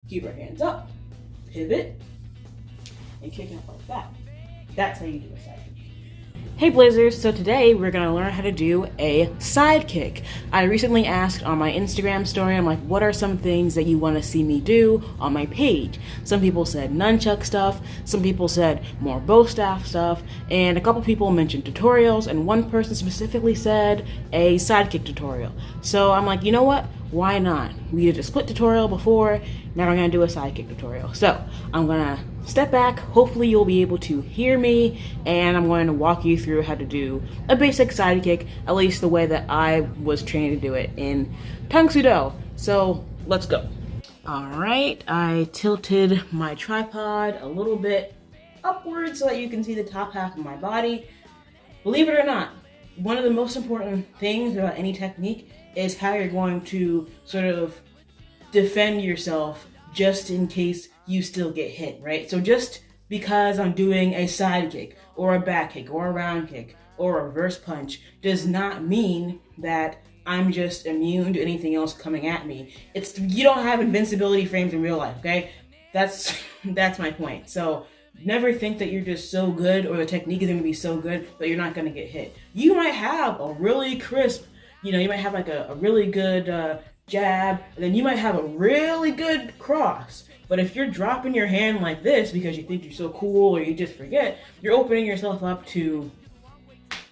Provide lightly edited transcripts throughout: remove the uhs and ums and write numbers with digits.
keep our hands up, pivot, and kick out like that. That's how you do a sidekick. Hey Blazers, so today we're going to learn how to do a sidekick. I recently asked on my Instagram story, I'm like, what are some things that you want to see me do on my page? Some people said nunchuck stuff, some people said more bow staff stuff, and a couple people mentioned tutorials, and one person specifically said a sidekick tutorial. So I'm like, you know what? Why not? We did a split tutorial before, now we're going to do a sidekick tutorial. So I'm going to step back, hopefully you'll be able to hear me, and I'm going to walk you through how to do a basic sidekick, at least the way that I was trained to do it in Tang Soo Do. So let's go. Alright, I tilted my tripod a little bit upwards so that you can see the top half of my body. Believe it or not, one of the most important things about any technique is how you're going to sort of defend yourself just in case you still get hit, right? So just because I'm doing a side kick or a back kick or a round kick or a reverse punch does not mean that I'm just immune to anything else coming at me. You don't have invincibility frames in real life, okay? That's my point. So never think that you're just so good or the technique is gonna be so good that you're not gonna get hit. You might have a really crisp, you might have like a really good jab, and then you might have a really good cross. But if you're dropping your hand like this because you think you're so cool or you just forget, you're opening yourself up to,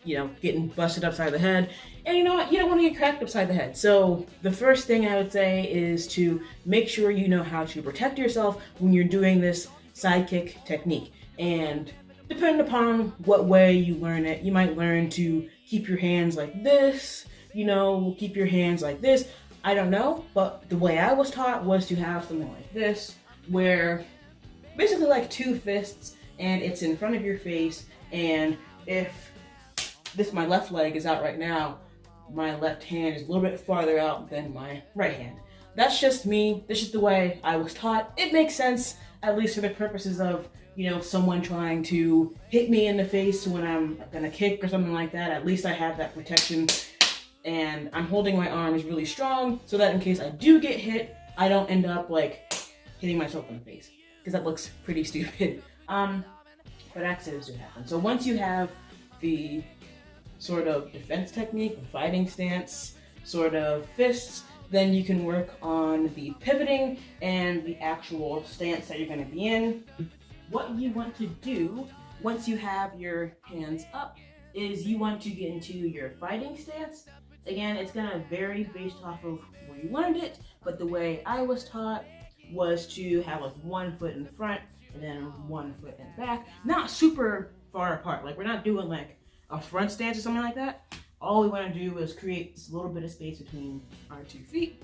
getting busted upside the head. And you know what? You don't want to get cracked upside the head. So the first thing I would say is to make sure you know how to protect yourself when you're doing this sidekick technique. And depending upon what way you learn it, you might learn to keep your hands like this, keep your hands like this. I don't know, but the way I was taught was to have something like this, where basically like two fists and it's in front of your face, and if my left leg is out right now, my left hand is a little bit farther out than my right hand. That's just me. That's just the way I was taught. It makes sense, at least for the purposes of, someone trying to hit me in the face when I'm gonna kick or something like that. At least I have that protection, and I'm holding my arms really strong so that in case I do get hit, I don't end up like hitting myself in the face, because that looks pretty stupid. But accidents do happen. So once you have the sort of defense technique, the fighting stance, sort of fists, then you can work on the pivoting and the actual stance that you're going to be in. What you want to do once you have your hands up is you want to get into your fighting stance. Again, it's going to vary based off of where you learned it, but the way I was taught was to have like 1 foot in front and then 1 foot in back. Not super far apart. Like, we're not doing like a front stance or something like that. All we want to do is create this little bit of space between our 2 feet.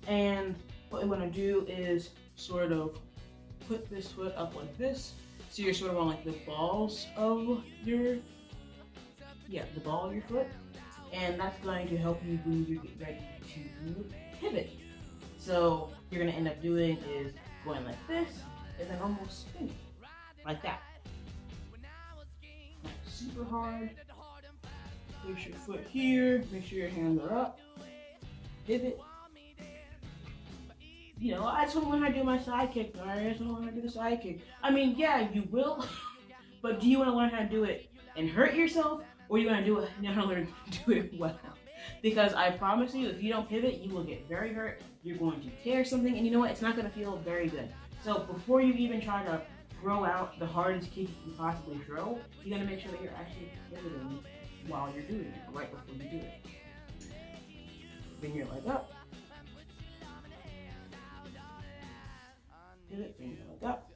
And what we want to do is sort of put this foot up like this. So you're sort of on like the balls of your, the ball of your foot. And that's going to help you when you get ready to pivot. So you're going to end up doing is going like this and then almost spinning like that. Not super hard. Place your foot here, make sure your hands are up, pivot. I just want to learn how to do my side kick, alright? I just want to learn how to do the side kick. I mean, yeah, you will, but do you want to learn how to do it and hurt yourself, or do you want to do it, how to learn to do it well? Because I promise you, if you don't pivot, you will get very hurt. You're going to tear something, and you know what? It's not going to feel very good. So before you even try to throw out the hardest kick you can possibly throw, you got to make sure that you're actually pivoting while you're doing it, right before you do it. Bring your leg up. Pivot, bring your leg up.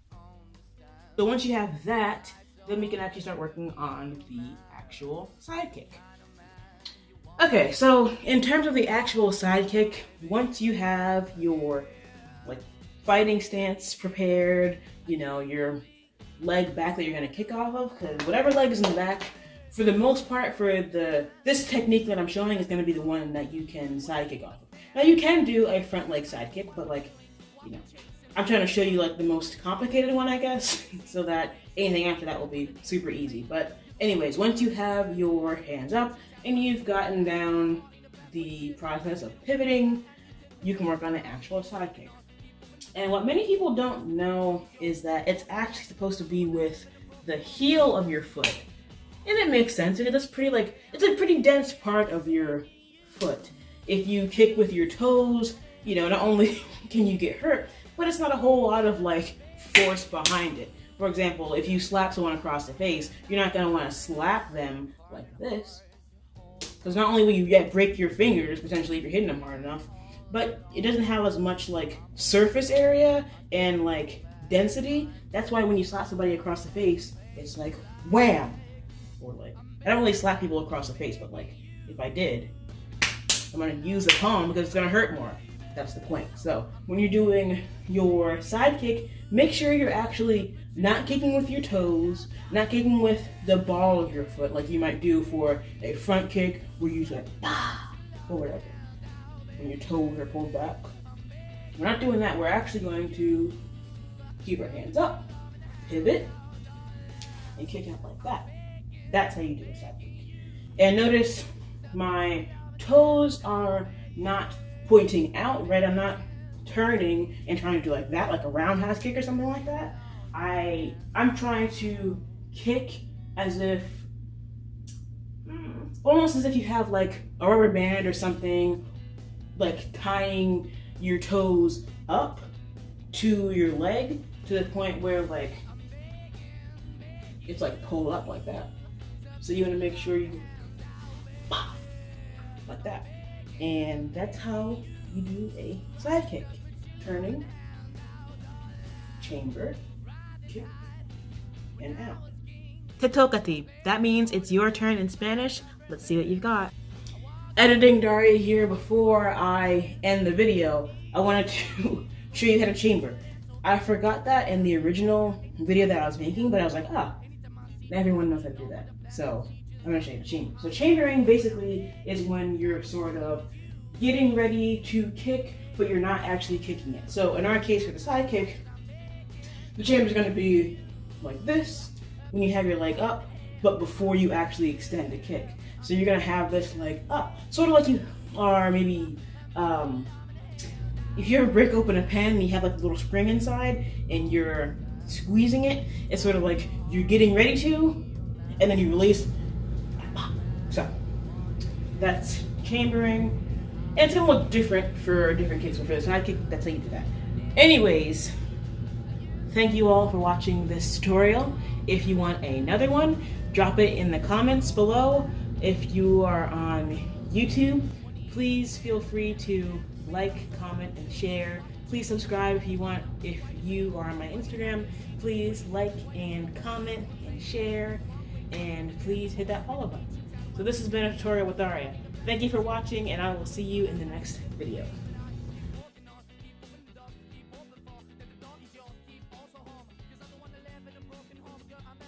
So once you have that, then we can actually start working on the actual side kick. Okay, so in terms of the actual side kick, once you have your fighting stance prepared, your leg back that you're gonna kick off of, because whatever leg is in the back, for the most part, for this technique that I'm showing is gonna be the one that you can side kick off of. Now you can do a front leg side kick, but I'm trying to show you the most complicated one, I guess, so that anything after that will be super easy. But anyways, once you have your hands up and you've gotten down the process of pivoting, you can work on the actual side kick. And what many people don't know is that it's actually supposed to be with the heel of your foot. And it makes sense because it's a pretty dense part of your foot. If you kick with your toes, you know, not only can you get hurt, but it's not a whole lot of like force behind it. For example, if you slap someone across the face, you're not going to want to slap them like this. Because not only will you break your fingers, potentially if you're hitting them hard enough, but it doesn't have as much like surface area and like density. That's why when you slap somebody across the face, it's like wham! Or like, I don't really slap people across the face, but like if I did, I'm gonna use the palm because it's gonna hurt more. That's the point. So when you're doing your side kick, make sure you're actually not kicking with your toes, not kicking with the ball of your foot like you might do for a front kick where you like or whatever. When your toes are pulled back. We're not doing that. We're actually going to keep our hands up, pivot, and kick out like that. That's how you do a side kick. And notice my toes are not pointing out, right? I'm not turning and trying to do like that, like a roundhouse kick or something like that. I'm trying to kick as if, almost as if you have like a rubber band or something, like tying your toes up to your leg to the point where like it's like pulled up like that. So you want to make sure you pop like that. And that's how you do a side kick. Turning, chamber, kick, and out. Te toca. That means it's your turn in Spanish. Let's see what you've got. Editing Daria here. Before I end the video, I wanted to show you how to chamber. I forgot that in the original video that I was making, but I was like, everyone knows how to do that. So I'm gonna show you the chamber. So chambering basically is when you're sort of getting ready to kick, but you're not actually kicking it. So in our case for the side kick, the chamber is gonna be like this when you have your leg up, but before you actually extend the kick. So you're gonna have this leg up, sort of like you are maybe, if you ever break open a pen and you have like a little spring inside and you're squeezing it, it's sort of like you're getting ready to, and then you release. So that's chambering. And it's gonna look different for different kicks. So for the side kick, that's how you do that. Anyways, thank you all for watching this tutorial. If you want another one, drop it in the comments below. If you are on YouTube, please feel free to like, comment, and share. Please subscribe if you want. If you are on my Instagram, please like and comment and share. And please hit that follow button. So this has been a tutorial with Daria. Thank you for watching, and I will see you in the next video.